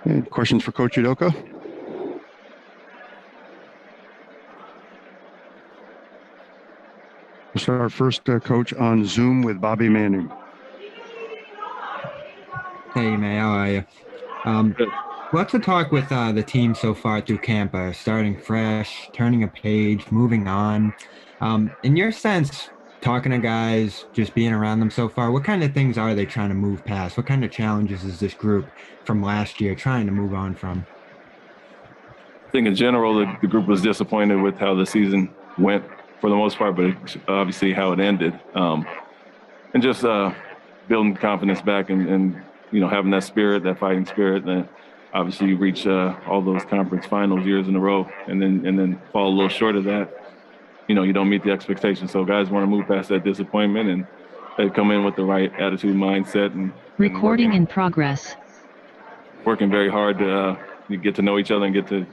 Any questions for Coach Udoka? We'll start our first coach on Zoom with Bobby Manning. Hey, Ime, how are you? Lots of talk with the team so far through camp, starting fresh, turning a page, moving on. In your sense, talking to guys, just being around them so far, what kind of things are they trying to move past? What kind of challenges is this group from last year trying to move on from? I think in general, the group was disappointed with how the season went for the most part, but obviously how it ended. And just building confidence back and having that spirit, that fighting spirit. And obviously you reach all those conference finals years in a row and then fall a little short of that. You don't meet the expectations. So guys want to move past that disappointment, and they've come in with the right attitude, mindset. And recording in progress. Working very hard to get to know each other and get to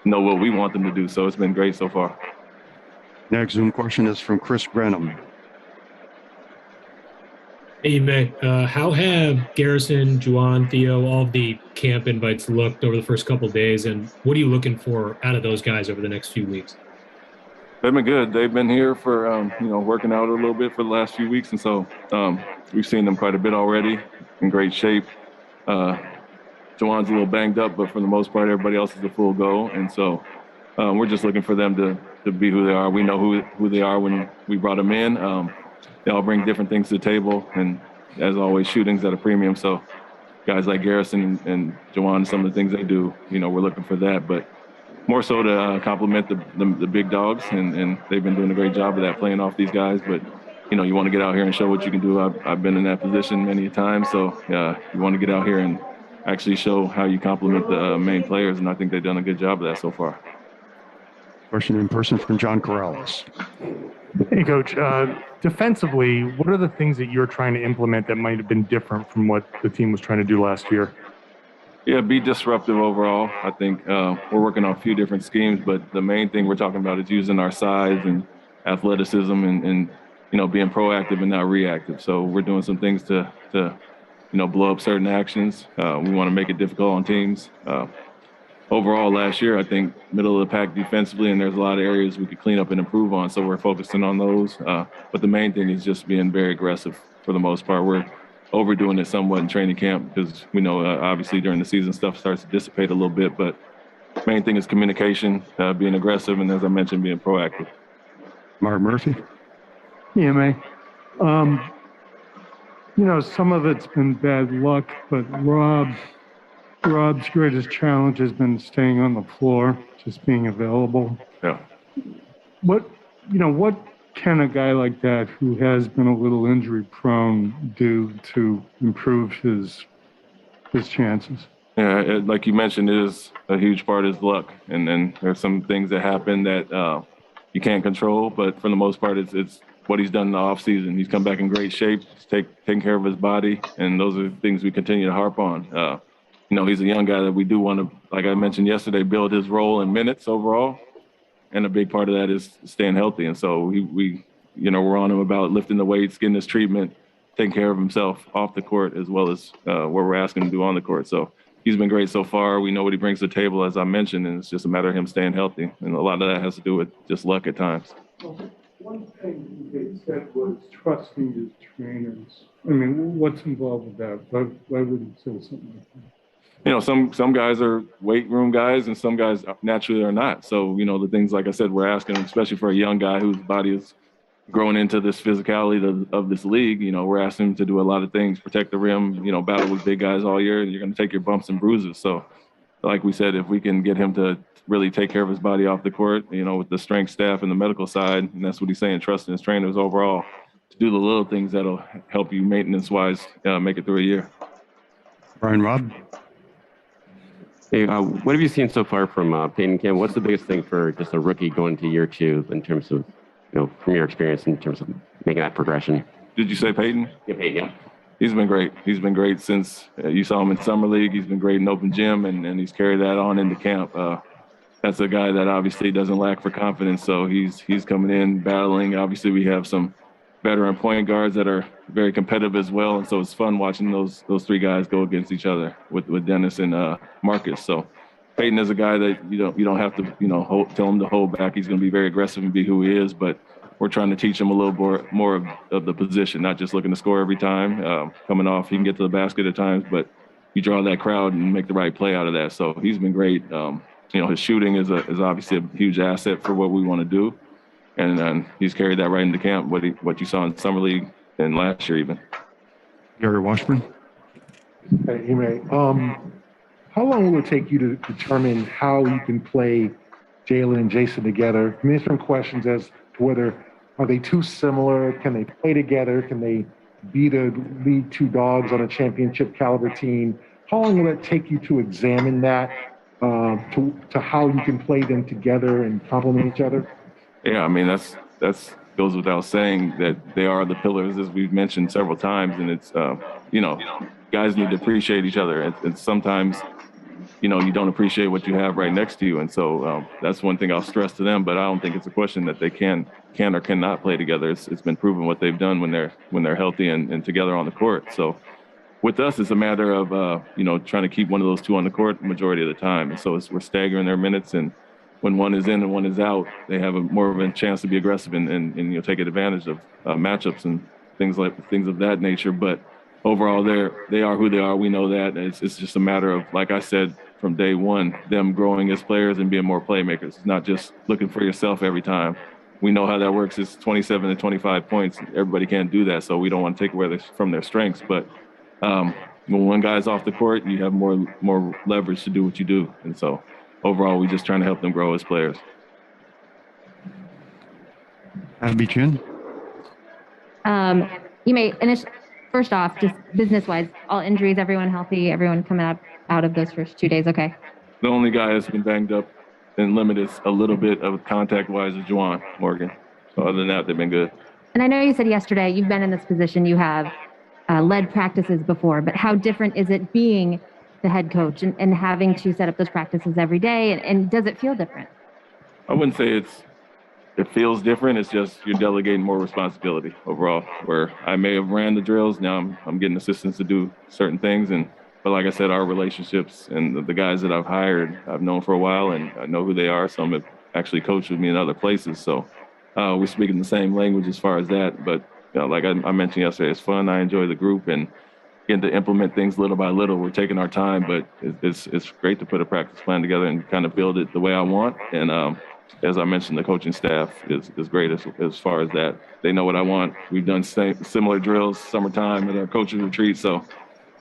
know what we want them to do. So it's been great so far. Next Zoom question is from Chris Grenham. Hey, Ime, how have Garrison, Juwan, Theo, all of the camp invites looked over the first couple of days, and what are you looking for out of those guys over the next few weeks? They've been good. They've been here for, working out a little bit for the last few weeks, and so we've seen them quite a bit already, in great shape. Juwan's a little banged up, but for the most part, everybody else is a full go, and so we're just looking for them to be who they are. We know who they are when we brought them in. They all bring different things to the table, and as always, shooting's at a premium. So guys like Garrison and Juwan, some of the things they do, we're looking for that, but more so to complement the big dogs, and they've been doing a great job of that, playing off these guys. But, you want to get out here and show what you can do. I've been in that position many times, so you want to get out here and actually show how you complement the main players, and I think they've done a good job of that so far. Question in person from John Corrales. Hey, Coach. Defensively, what are the things that you're trying to implement that might have been different from what the team was trying to do last year? Yeah, be disruptive overall. I think we're working on a few different schemes, but the main thing we're talking about is using our size and athleticism and being proactive and not reactive. So we're doing some things to blow up certain actions. We want to make it difficult on teams. Overall, last year, I think middle of the pack defensively, and there's a lot of areas we could clean up and improve on, so we're focusing on those. But the main thing is just being very aggressive for the most part. We're overdoing it somewhat in training camp because we know obviously during the season stuff starts to dissipate a little bit, but main thing is communication, being aggressive, and as I mentioned, being proactive. Mark Murphy. Yeah, man. Some of it's been bad luck, but Rob's greatest challenge has been staying on the floor, just being available. Yeah. What can a guy like that who has been a little injury prone do to improve his chances? Yeah, like you mentioned, it is a huge part is luck, and then there's some things that happen that you can't control, but for the most part, it's what he's done in the off season. He's come back in great shape. He's taking care of his body, and those are things we continue to harp on. He's a young guy that we do want to, like I mentioned yesterday, build his role in minutes overall. And a big part of that is staying healthy. And so we're on him about lifting the weights, getting his treatment, taking care of himself off the court, as well as what we're asking him to do on the court. So he's been great so far. We know what he brings to the table, as I mentioned, and it's just a matter of him staying healthy. And a lot of that has to do with just luck at times. One thing they said was trusting his trainers. I mean, what's involved with that? Why would he say something like that? Some guys are weight room guys and some guys naturally are not. So, the things, like I said, we're asking, especially for a young guy whose body is growing into this physicality of this league, we're asking him to do a lot of things, protect the rim, battle with big guys all year, and you're going to take your bumps and bruises. So, like we said, if we can get him to really take care of his body off the court, with the strength staff and the medical side, and that's what he's saying, trusting his trainers overall, to do the little things that'll help you maintenance-wise make it through a year. Brian Robb. Hey, what have you seen so far from Payton Kim? What's the biggest thing for just a rookie going to year two in terms of, from your experience in terms of making that progression? Did you say Payton? Yeah, Payton, yeah. He's been great. He's been great since you saw him in Summer League. He's been great in open gym, and he's carried that on into camp. That's a guy that obviously doesn't lack for confidence, so he's coming in battling. Obviously, we have some veteran point guards that are very competitive as well. And so it's fun watching those three guys go against each other with Dennis and Marcus. So Payton is a guy that you don't have to tell him to hold back. He's going to be very aggressive and be who he is, but we're trying to teach him a little more of the position, not just looking to score every time. Coming off, he can get to the basket at times, but you draw that crowd and make the right play out of that. So he's been great. His shooting is obviously a huge asset for what we want to do, and he's carried that right into camp. What you saw in summer league and last year even. Gary Washburn. Hey, Ime, how long will it take you to determine how you can play Jaylen and Jayson together? I mean, there's some questions as to whether are they too similar? Can they play together? Can they be the lead two dogs on a championship caliber team? How long will it take you to examine that to how you can play them together and complement each other? Yeah, I mean that's goes without saying that they are the pillars, as we've mentioned several times, and it's guys need to appreciate each other, and sometimes you don't appreciate what you have right next to you, and so that's one thing I'll stress to them. But I don't think it's a question that they can or cannot play together. It's been proven what they've done when they're healthy and together on the court. So with us, it's a matter of trying to keep one of those two on the court the majority of the time, and so we're staggering their minutes, and when one is in and one is out, they have more of a chance to be aggressive and take advantage of matchups and things of that nature. But overall, they are who they are. We know that. It's just a matter of, like I said from day one, them growing as players and being more playmakers. It's not just looking for yourself every time. We know how that works. It's 27 to 25 points. Everybody can't do that, so we don't want to take away from their strengths. But when one guy's off the court, you have more leverage to do what you do. And so overall, we're just trying to help them grow as players. Abby Chin. First off, just business-wise, all injuries, everyone healthy, everyone coming out of those first 2 days, okay? The only guy that's been banged up and limited a little bit of contact-wise is Juwan Morgan. So other than that, they've been good. And I know you said yesterday you've been in this position, you have led practices before, but how different is it being the head coach and having to set up those practices every day? And does it feel different? I wouldn't say it feels different. It's just you're delegating more responsibility overall, where I may have ran the drills. Now I'm getting assistants to do certain things. But like I said, our relationships and the guys that I've hired, I've known for a while and I know who they are. Some have actually coached with me in other places. So we're speaking the same language as far as that. But like I mentioned yesterday, it's fun. I enjoy the group and getting to implement things little by little. We're taking our time, but it's great to put a practice plan together and kind of build it the way I want. And as I mentioned, the coaching staff is great as far as that. They know what I want. We've done similar drills summertime at our coaching retreat, so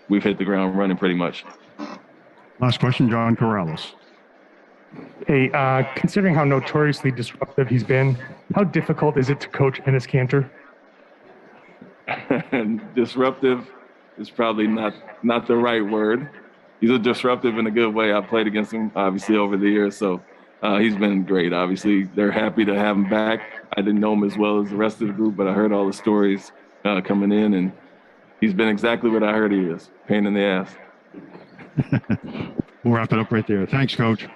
we've hit the ground running pretty much. Last question, John Corrales. Hey, considering how notoriously disruptive he's been, how difficult is it to coach Ennis Cantor? Disruptive is probably not the right word. He's a disruptive in a good way. I've played against him, obviously, over the years, so he's been great. Obviously, they're happy to have him back. I didn't know him as well as the rest of the group, but I heard all the stories coming in, and he's been exactly what I heard he is, pain in the ass. We'll wrap it up right there. Thanks, Coach.